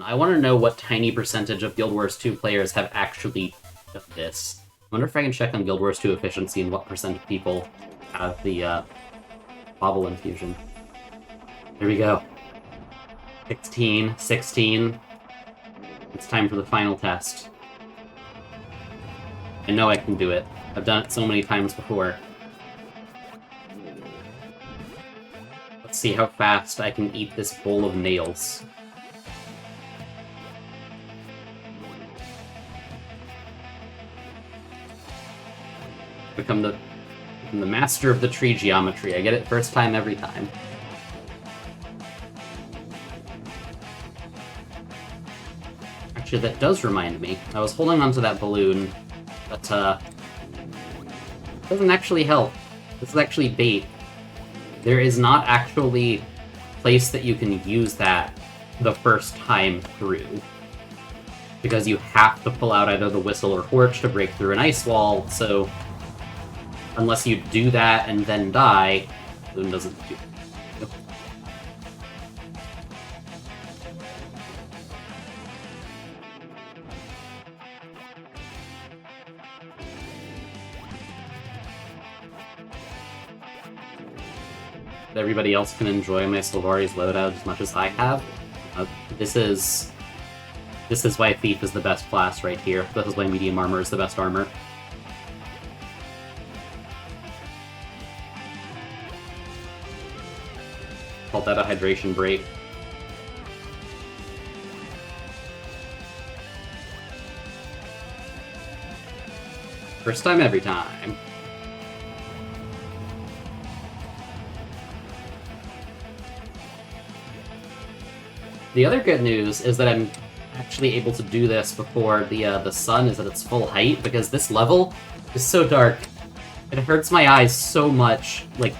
I want to know what tiny percentage of Guild Wars 2 players have actually done this. I wonder if I can check on Guild Wars 2 efficiency and what percent of people have the bobble infusion. Here we go. 16, 16. It's time for the final test. I know I can do it. I've done it so many times before. Let's see how fast I can eat this bowl of nails. Become the master of the tree geometry. I get it first time every time. Actually, that does remind me. I was holding onto that balloon, but it doesn't actually help. This is actually bait. There is not actually a place that you can use that the first time through. Because you have to pull out either the whistle or torch to break through an ice wall, so unless you do that and then die, balloon doesn't do it. Everybody else can enjoy my Sylvari's loadout as much as I have. This is why Thief is the best class right here. This is why Medium Armor is the best armor. Called that a hydration break. First time every time. The other good news is that I'm actually able to do this before the sun is at its full height, because this level is so dark. It hurts my eyes so much. Like,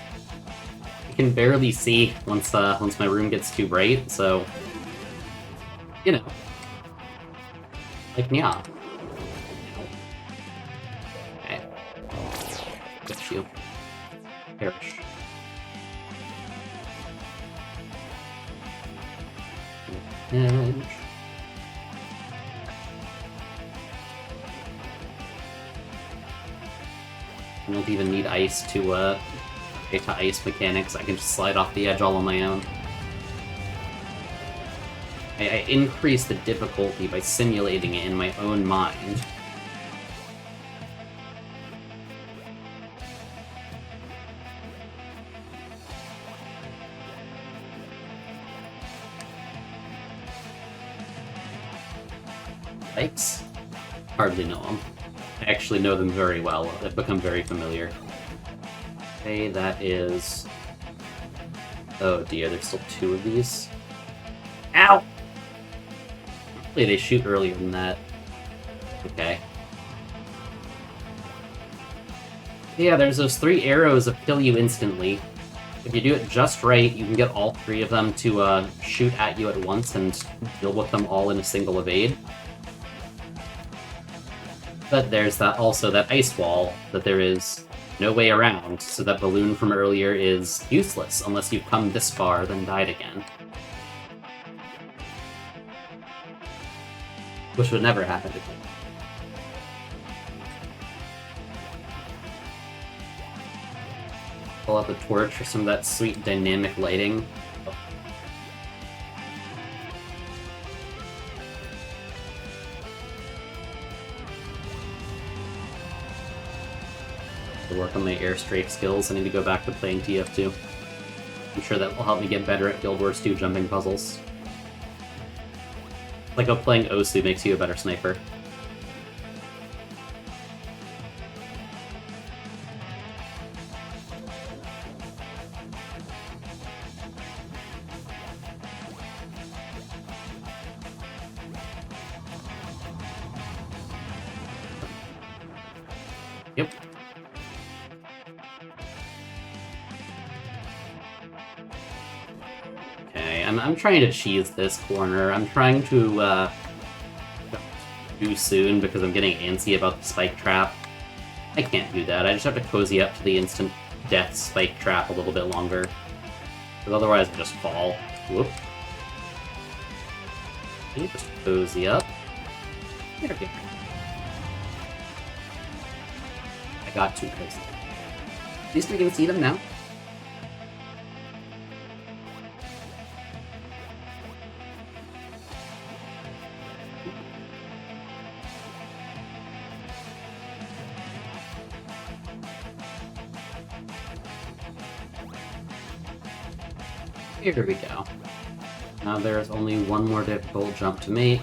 I can barely see once my room gets too bright, so you know. Like, yeah. Okay. Get you. Perish. Edge. I don't even need ice to ice mechanics. I can just slide off the edge all on my own. I increase the difficulty by simulating it in my own mind. Spikes? Hardly know them. I actually know them very well. They've become very familiar. Okay, that is... Oh dear, there's still two of these. Ow! Hopefully they shoot earlier than that. Okay. Yeah, there's those 3 arrows that kill you instantly. If you do it just right, you can get all 3 of them to shoot at you at once and deal with them all in a single evade. But there's also that ice wall that there is no way around, so that balloon from earlier is useless unless you've come this far, then died again. Which would never happen to me. Pull out the torch for some of that sweet dynamic lighting. To work on my airstrike skills, I need to go back to playing TF2. I'm sure that will help me get better at Guild Wars 2 jumping puzzles. Like how playing Osu makes you a better sniper. Yep. Okay, I'm trying to cheese this corner. I'm trying to do soon because I'm getting antsy about the spike trap. I can't do that. I just have to cozy up to the instant death spike trap a little bit longer. Because otherwise I just fall. Whoop. You just cozy up. There we go. I got too cozy. At least we can see them now. Here we go. Now there's only one more difficult jump to make,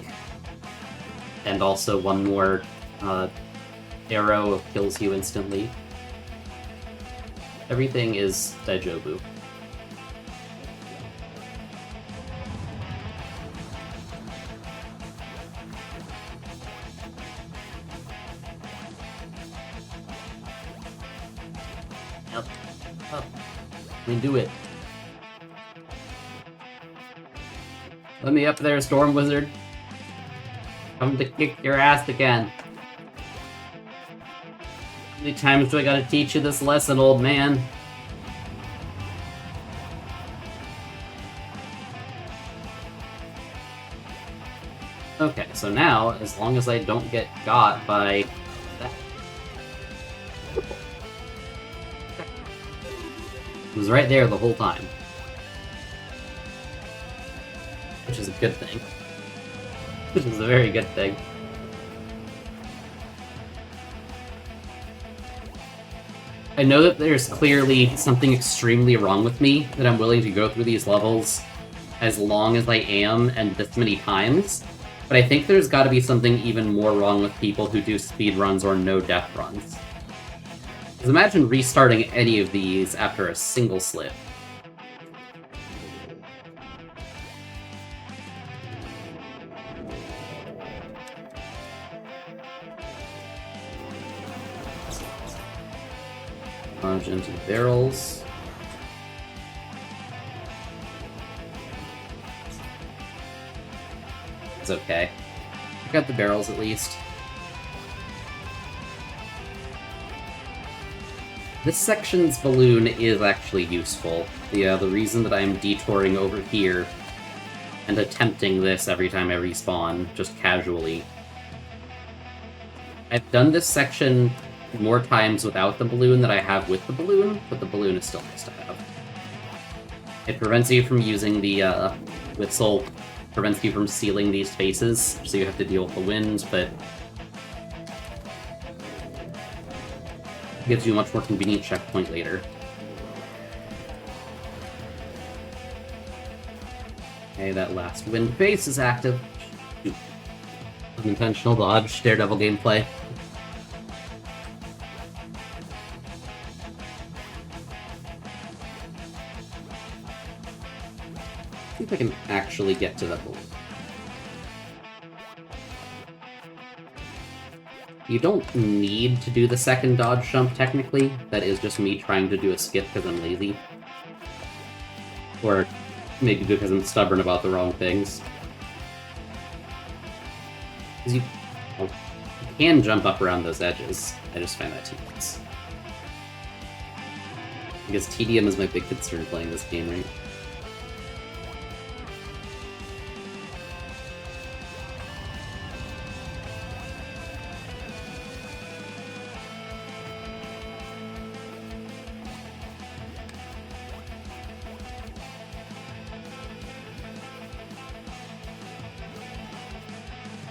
and also one more arrow kills you instantly. Everything is Daijobu. Up, up. We can do it. Let me up there, Storm Wizard. Come to kick your ass again. How many times do I gotta teach you this lesson, old man? Okay, so now, as long as I don't get got by that... It was right there the whole time. Which is a good thing. Which is a very good thing. I know that there's clearly something extremely wrong with me, that I'm willing to go through these levels as long as I am and this many times, but I think there's gotta be something even more wrong with people who do speedruns or no death runs. Because imagine restarting any of these after a single slip. Plunge into the barrels. It's okay. I got the barrels at least. This section's balloon is actually useful. The reason that I'm detouring over here and attempting this every time I respawn, just casually. I've done this section more times without the balloon than I have with the balloon, but the balloon is still nice to have. It prevents you from using the whistle, prevents you from sealing these spaces, so you have to deal with the wind, but it gives you a much more convenient checkpoint later. Okay, that last wind base is active. Unintentional dodge, Daredevil gameplay. See if I can actually get to that balloon. You don't need to do the second dodge jump, technically. That is just me trying to do a skip because I'm lazy. Or maybe because I'm stubborn about the wrong things. Because you can jump up around those edges. I just find that tedious. Because tedium is my big concern playing this game, right?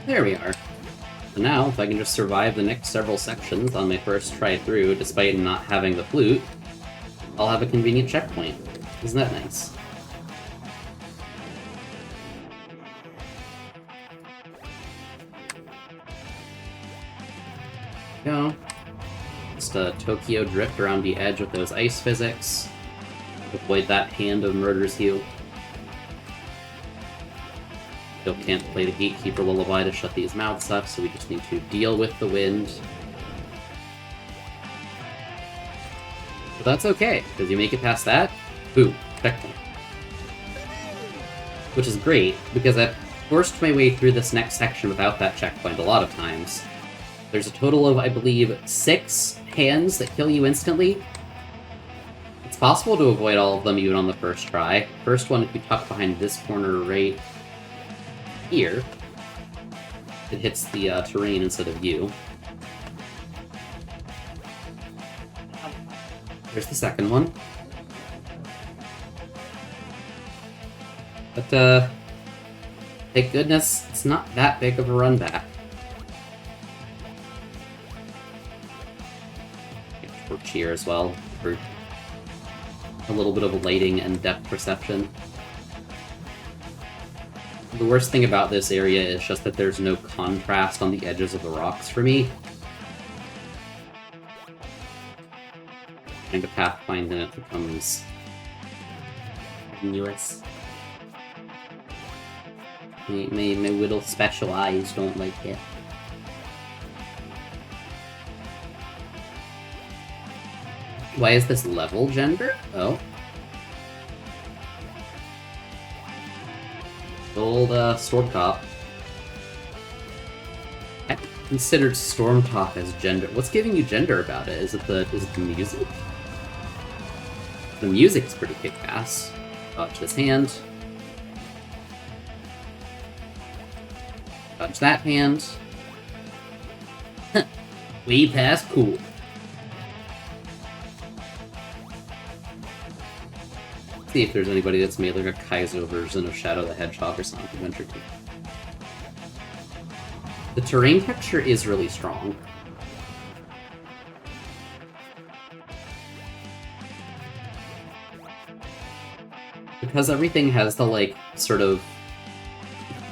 There we are. So now, if I can just survive the next several sections on my first try through, despite not having the flute, I'll have a convenient checkpoint. Isn't that nice? Go. Just a Tokyo drift around the edge with those ice physics. Avoid that hand of murder's heel. Still can't play the Gatekeeper Lullaby to shut these mouths up, so we just need to deal with the wind. But that's okay, because you make it past that, boom, checkpoint. Which is great, because I've forced my way through this next section without that checkpoint a lot of times. There's a total of, I believe, 6 hands that kill you instantly. It's possible to avoid all of them even on the first try. First one, if you tuck behind this corner right here, it hits the terrain instead of you. There's the second one. But, thank goodness, it's not that big of a run back. Torch here as well, for a little bit of lighting and depth perception. The worst thing about this area is just that there's no contrast on the edges of the rocks for me. Trying to pathfind and it becomes tenuous. My little special eyes don't like it. Why is this level gender? Oh. Old Stormtop. I considered Stormtop as gender. What's giving you gender about it? Is it the music? The music's pretty kick-ass. Touch this hand. Touch that hand. Way past cool. See if there's anybody that's made like a Kaizo version of Shadow the Hedgehog or Sonic Adventure 2. The terrain texture is really strong. Because everything has the, like, sort of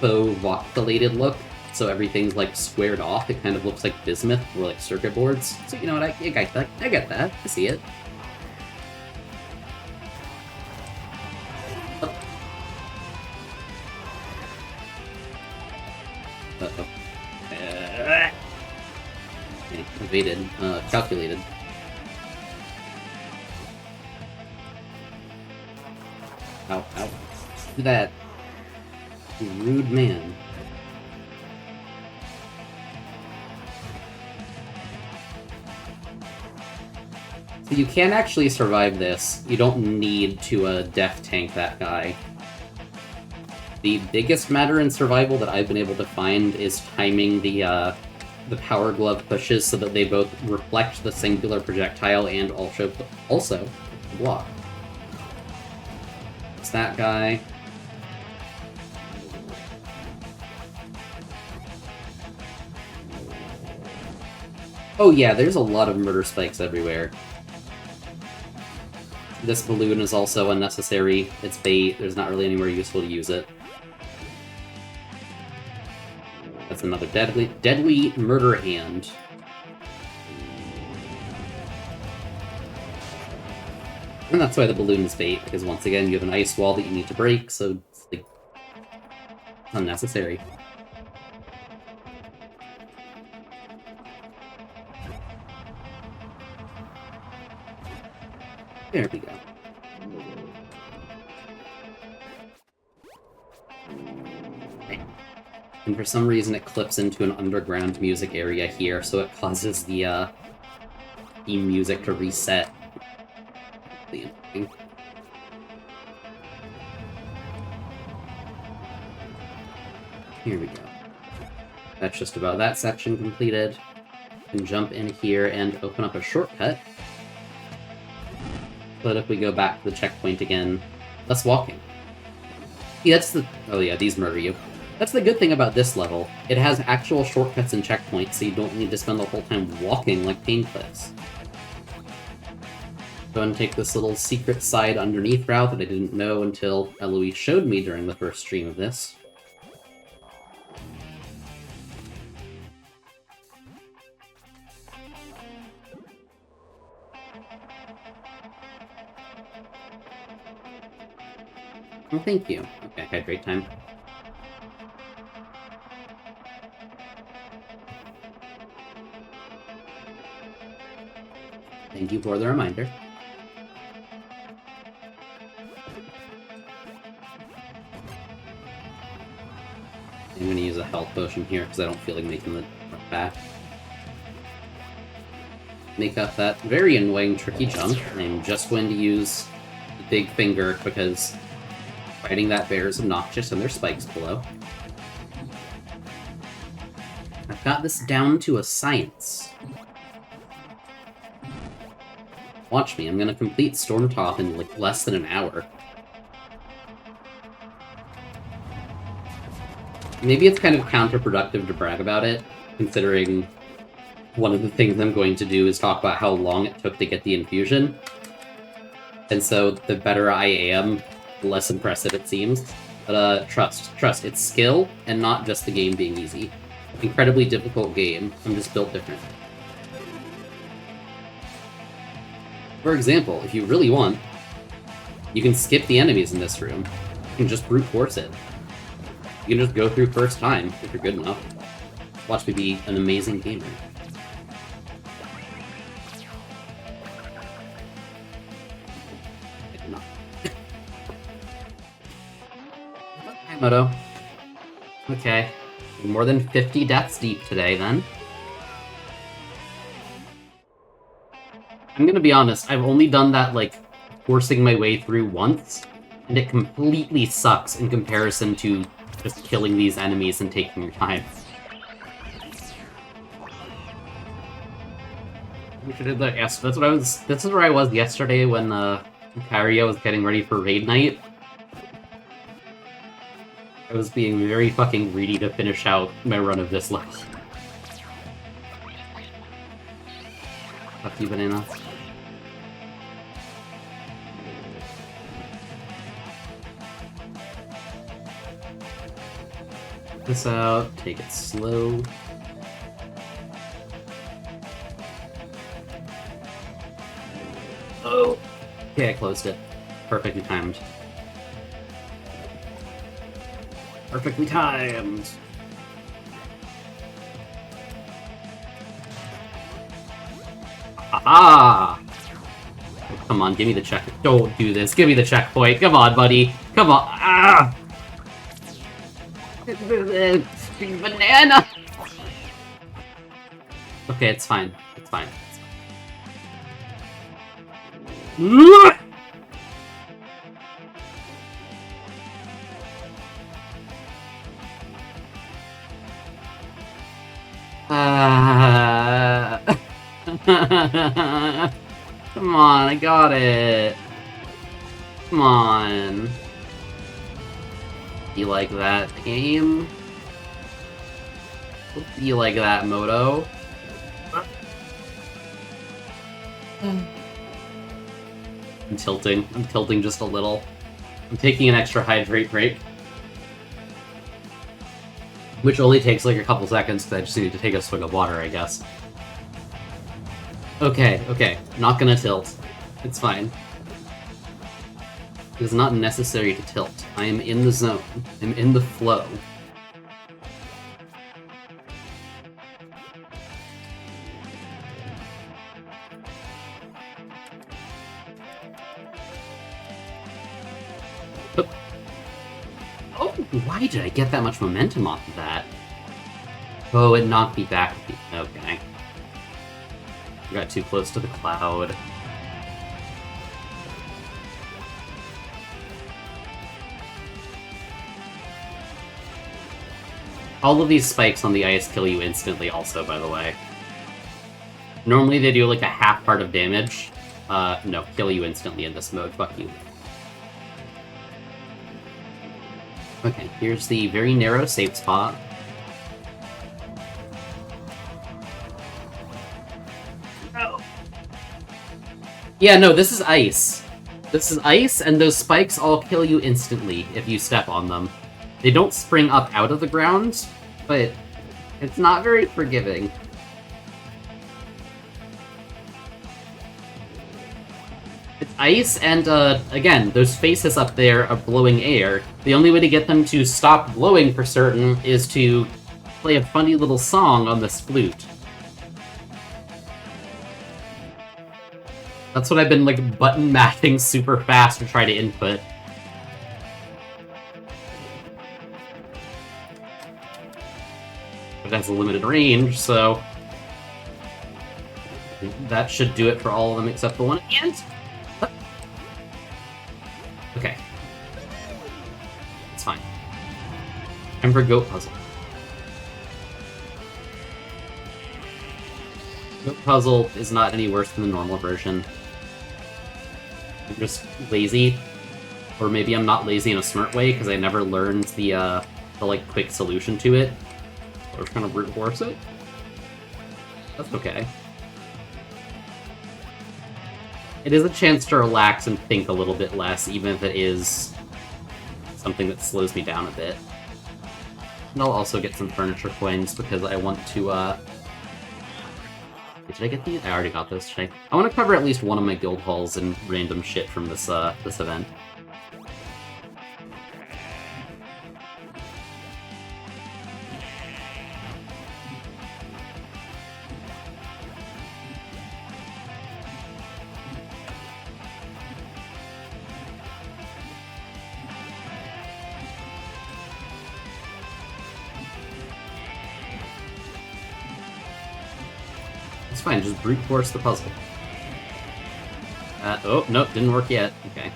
faux voxelated look, so everything's, like, squared off, it kind of looks like bismuth or, like, circuit boards. So, you know what, I get that. I see it. Uh-oh. Okay, evaded. Calculated. Ow, ow. Do that. You rude man. So you can actually survive this. You don't need to def tank that guy. The biggest matter in survival that I've been able to find is timing the Power Glove pushes so that they both reflect the singular projectile and also block. It's that guy. Oh yeah, there's a lot of murder spikes everywhere. This balloon is also unnecessary. It's bait. There's not really anywhere useful to use it. That's another deadly murder hand. And that's why the balloon is bait, because once again you have an ice wall that you need to break, so it's like unnecessary. There we go. And for some reason it clips into an underground music area here, so it causes the music to reset. Here we go. That's just about that section completed. You can jump in here and open up a shortcut. But if we go back to the checkpoint again, less walking. Yeah, that's the... Oh yeah, these murder you. That's the good thing about this level. It has actual shortcuts and checkpoints, so you don't need to spend the whole time walking like Pain Cliffs. Go and take this little secret side underneath route that I didn't know until Eloise showed me during the first stream of this. Oh, thank you. Okay, I had great time. Thank you for the reminder. I'm going to use a health potion here because I don't feel like making the jump back. Make up that very annoying tricky jump. I'm just going to use the big finger because fighting that bear is obnoxious and there's spikes below. I've got this down to a science. Watch me, I'm gonna complete Stormtop in, like, less than an hour. Maybe it's kind of counterproductive to brag about it, considering one of the things I'm going to do is talk about how long it took to get the infusion. And so, the better I am, the less impressive it seems. But, trust, it's skill, and not just the game being easy. Incredibly difficult game, I'm just built different. For example, if you really want, you can skip the enemies in this room. You can just brute force it. You can just go through first time, if you're good enough. Watch me be an amazing gamer. I did not. Hi, Moto. Okay. More than 50 deaths deep today, then. I'm gonna be honest, I've only done that, like, forcing my way through once, and it completely sucks in comparison to just killing these enemies and taking your time. We should have that. Yes, that's what I was. This is where I was yesterday when Kyria was getting ready for raid night. I was being very fucking greedy to finish out my run of this level. Fuck you, banana. This out, take it slow. Oh! Okay, I closed it. Perfectly timed. Perfectly timed! Aha! Oh, come on, give me the check. Don't do this. Give me the checkpoint. Come on, buddy. Come on. Ah! Banana! Okay, it's fine. It's fine. Come on, I got it. Come on. You like that game? You like that, Moto? I'm tilting. I'm tilting just a little. I'm taking an extra hydrate break. Which only takes like a couple seconds because I just need to take a swig of water, I guess. Okay, okay. Not gonna tilt. It's fine. It is not necessary to tilt. I am in the zone. I'm in the flow. Oh, why did I get that much momentum off of that? Oh, it knocked me back. Okay. I got too close to the cloud. All of these spikes on the ice kill you instantly also, by the way. Normally they do like a half part of damage. No, kill you instantly in this mode. Fuck you. Okay, here's the very narrow safe spot. Oh. Yeah, no, this is ice. This is ice, and those spikes all kill you instantly if you step on them. They don't spring up out of the ground, but it's not very forgiving. It's ice, and again, those faces up there are blowing air. The only way to get them to stop blowing for certain is to play a funny little song on this flute. That's what I've been, like, button mashing super fast to try to input. It has a limited range, so that should do it for all of them except the one at the end. Okay. It's fine. Time for Goat Puzzle. The puzzle is not any worse than the normal version. I'm just lazy. Or maybe I'm not lazy in a smart way, because I never learned the like, quick solution to it. We're just gonna brute force it. That's okay. It is a chance to relax and think a little bit less, even if it is something that slows me down a bit. And I'll also get some furniture coins, because I want to, Did I get these? I already got those. I want to cover at least one of my guild halls and random shit from this, this event. It's fine, just brute force the puzzle. Oh, nope, didn't work yet. Okay.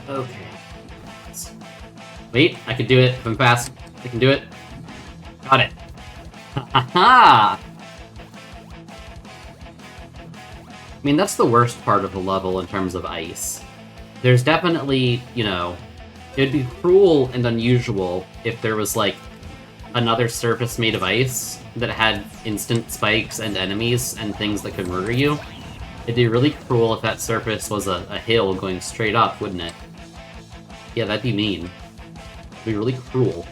Okay. Wait, I can do it. If I'm fast, I can do it. Got it. Ha-ha-ha! I mean, that's the worst part of the level in terms of ice. There's definitely, you know, it'd be cruel and unusual if there was, like, another surface made of ice that had instant spikes and enemies and things that could murder you. It'd be really cruel if that surface was a hill going straight up, wouldn't it? Yeah, that'd be mean. It'd be really cruel.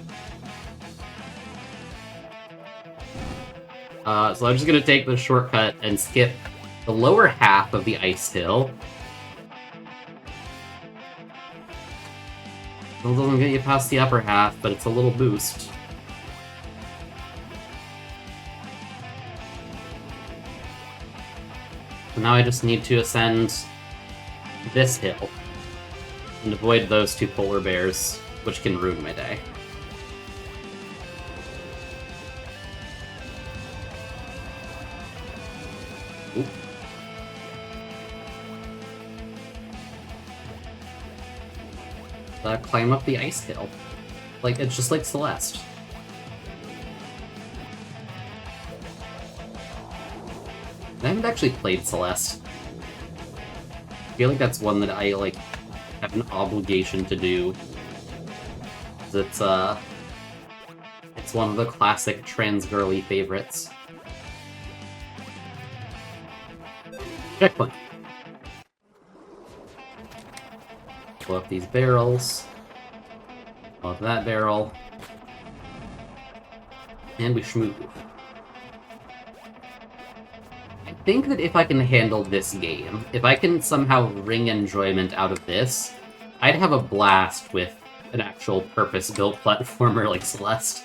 So I'm just gonna take the shortcut and skip the lower half of the ice hill. Still doesn't get you past the upper half, but it's a little boost. So now I just need to ascend this hill and avoid those two polar bears, which can ruin my day. Oop. Climb up the ice hill. Like, it's just like Celeste. I haven't actually played Celeste. I feel like that's one that I, like, have an obligation to do. It's one of the classic trans-girly favorites. Checkpoint. Pull up these barrels. Pull up that barrel. And we schmoo. I think that if I can handle this game, if I can somehow wring enjoyment out of this, I'd have a blast with an actual purpose-built platformer like Celeste.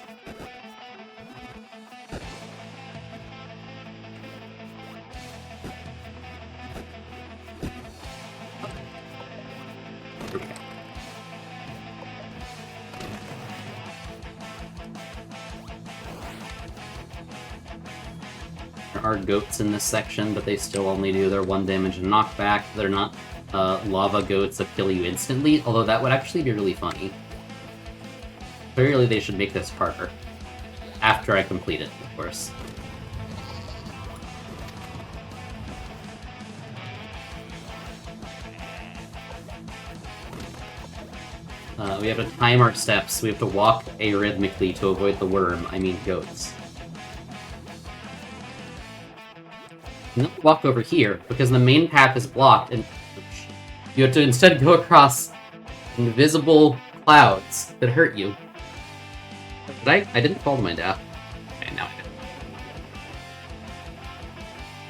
There are goats in this section, but they still only do their 1 damage and knockback. They're not lava goats that kill you instantly, although that would actually be really funny. Clearly they should make this harder. After I complete it, of course. We have to time our steps. We have to walk arrhythmically to avoid the worm. I mean goats. Not walk over here, because the main path is blocked, and you have to instead go across invisible clouds that hurt you. Did I didn't fall to my death. Okay, now I did.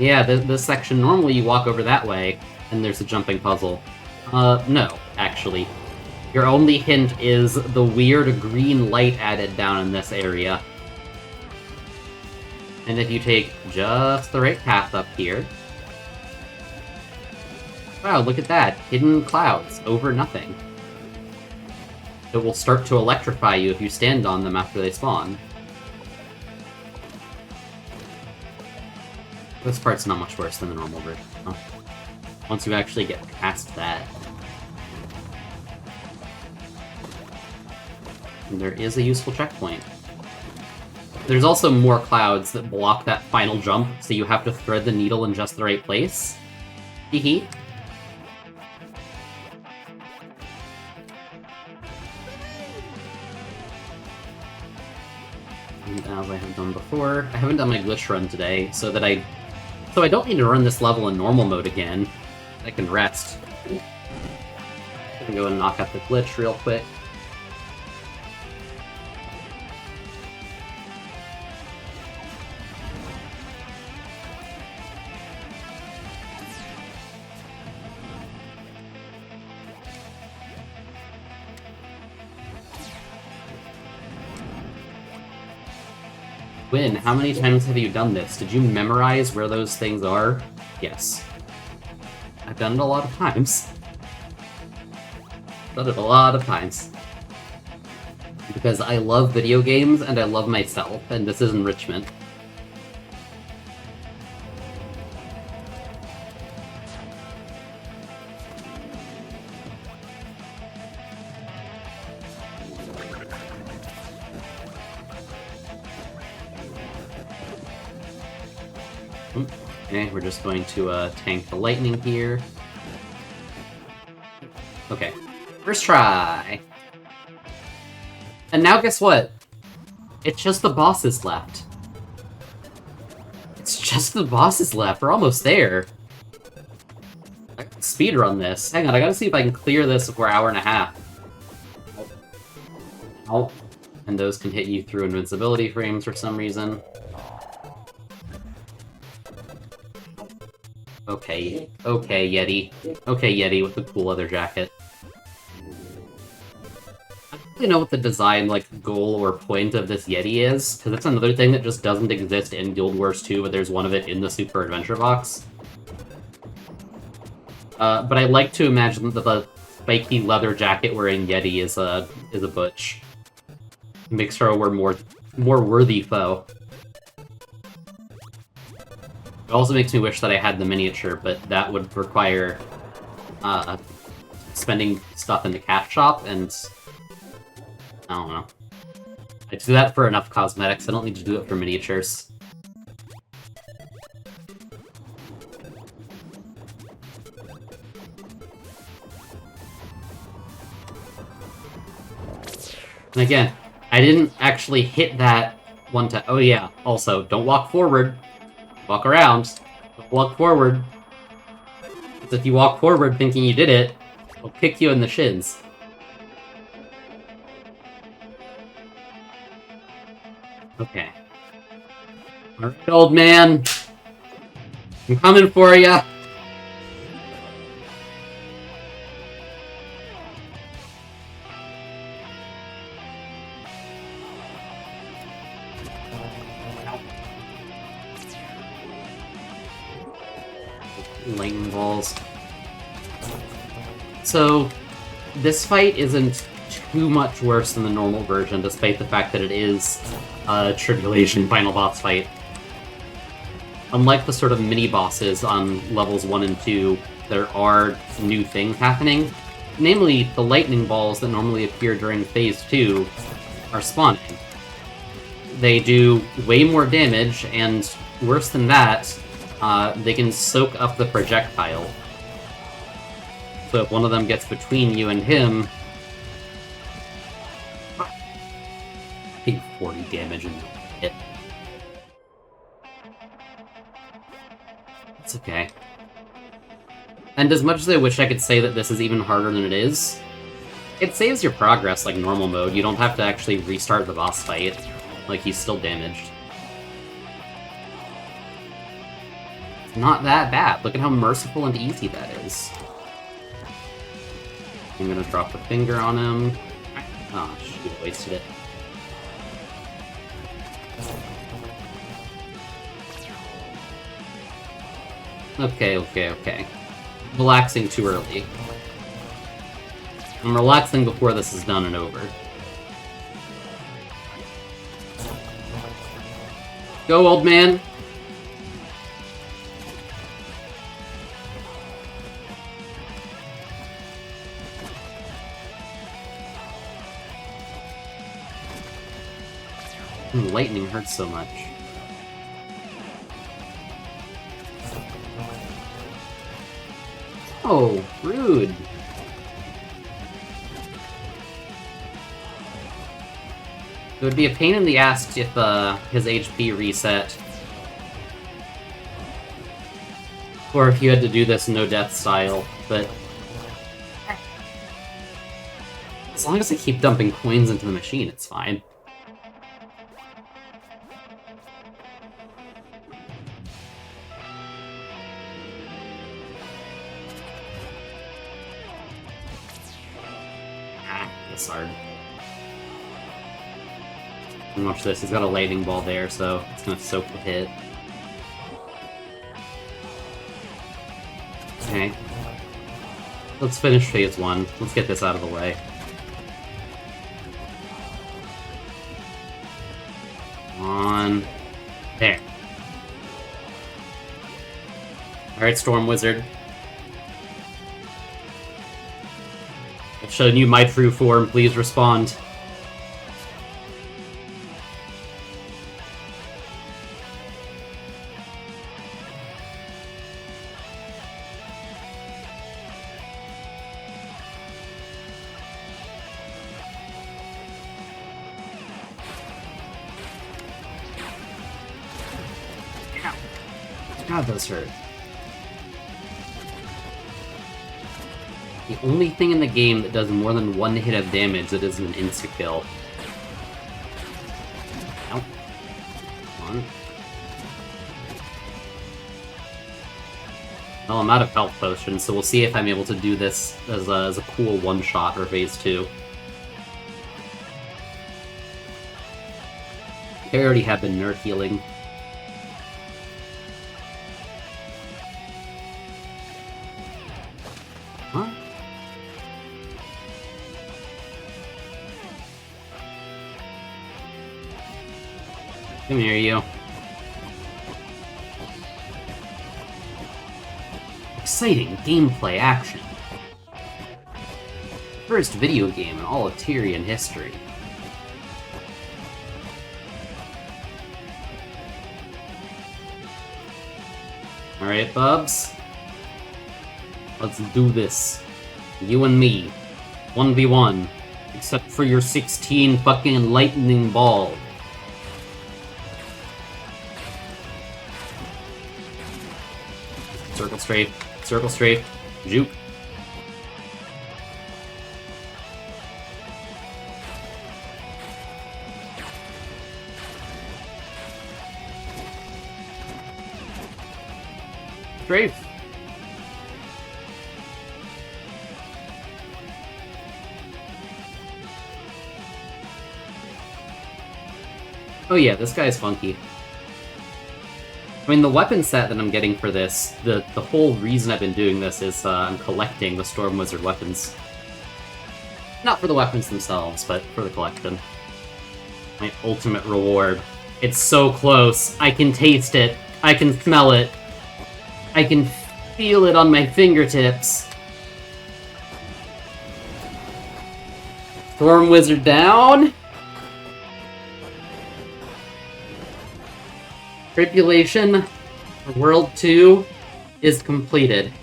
Yeah, this section, normally you walk over that way, and there's a jumping puzzle. No, actually. Your only hint is the weird green light added down in this area. And if you take just the right path up here... Wow, look at that! Hidden clouds over nothing. It will start to electrify you if you stand on them after they spawn. This part's not much worse than the normal version, huh? Once you actually get past that. And there is a useful checkpoint. There's also more clouds that block that final jump, so you have to thread the needle in just the right place. Hee. And as I have done before, I haven't done my glitch run today, so I don't need to run this level in normal mode again. I can rest. I'm gonna go and knock out the glitch real quick. Win, how many times have you done this? Did you memorize where those things are? Yes. I've done it a lot of times. Done it a lot of times. Because I love video games and I love myself, and this is enrichment. Okay, we're just going to tank the lightning here. Okay, first try! And now guess what? It's just the bosses left. It's just the bosses left, we're almost there. I can speedrun this. Hang on, I gotta see if I can clear this before an hour and a half. Oh. And those can hit you through invincibility frames for some reason. Okay, Yeti. Okay, Yeti with the cool leather jacket. I don't really know what the design, goal or point of this Yeti is, because it's another thing that just doesn't exist in Guild Wars 2, but there's one of it in the Super Adventure box. But I like to imagine that the spiky leather jacket-wearing Yeti is a butch. It makes her a more worthy foe. It also makes me wish that I had the miniature, but that would require spending stuff in the cash shop, and I don't know. I do that for enough cosmetics, I don't need to do it for miniatures. And again, I didn't actually hit that one time. Oh yeah, also, don't walk forward. Walk around. Don't walk forward. Because if you walk forward thinking you did it, I'll kick you in the shins. Okay. Alright, old man. I'm coming for ya. Lightning balls. So, this fight isn't too much worse than the normal version, despite the fact that it is a Tribulation final boss fight. Unlike the sort of mini-bosses on levels 1 and 2, there are new things happening. Namely, the lightning balls that normally appear during Phase 2 are spawning. They do way more damage, and worse than that, they can soak up the projectile. So if one of them gets between you and him... I think 40 damage in the hit. It's okay. And as much as I wish I could say that this is even harder than it is, it saves your progress like normal mode. You don't have to actually restart the boss fight. Like, he's still damaged. Not that bad. Look at how merciful and easy that is. I'm gonna drop a finger on him. Oh, shoot, I wasted it. Okay. Relaxing too early. I'm relaxing before this is done and over. Go, old man! Lightning hurts so much. Oh, rude. It would be a pain in the ass if his HP reset. Or if you had to do this no death style, but as long as I keep dumping coins into the machine, it's fine. It's hard. And watch this, he's got a lightning ball there, so it's gonna soak the hit. Okay. Let's finish phase 1. Let's get this out of the way. Come on. There. Alright, Storm Wizard. I've shown you my true form, please respond. God, those hurt. The only thing in the game that does more than one hit of damage that isn't an insta-kill. Ow. Come on. Well, I'm out of health potions, so we'll see if I'm able to do this as a cool one-shot for phase 2. I already have been nerd healing. Huh? Come here, you. Exciting gameplay action. First video game in all of Tyrian history. Alright, bubs. Let's do this. You and me. 1v1. Except for your 16 fucking lightning ball. Circle strafe. Circle strafe. Juke. Strafe. Oh yeah, this guy's funky. I mean, the weapon set that I'm getting for this, the whole reason I've been doing this is I'm collecting the Storm Wizard weapons. Not for the weapons themselves, but for the collection. My ultimate reward. It's so close. I can taste it. I can smell it. I can feel it on my fingertips. Storm Wizard down. Tribulation World 2 is completed.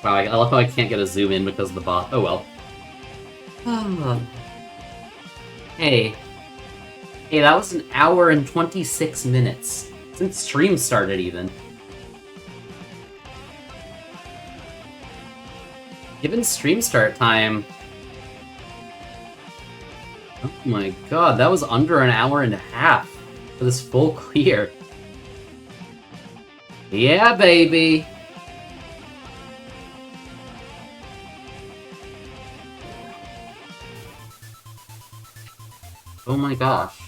Wow, I love how I can't get a zoom in because of the bot. Oh well. Hey. Hey, that was 1 hour and 26 minutes. Since stream started, even. Given stream start time... Oh my god, that was under 1 hour and a half for this full clear. Yeah, baby! Oh my gosh.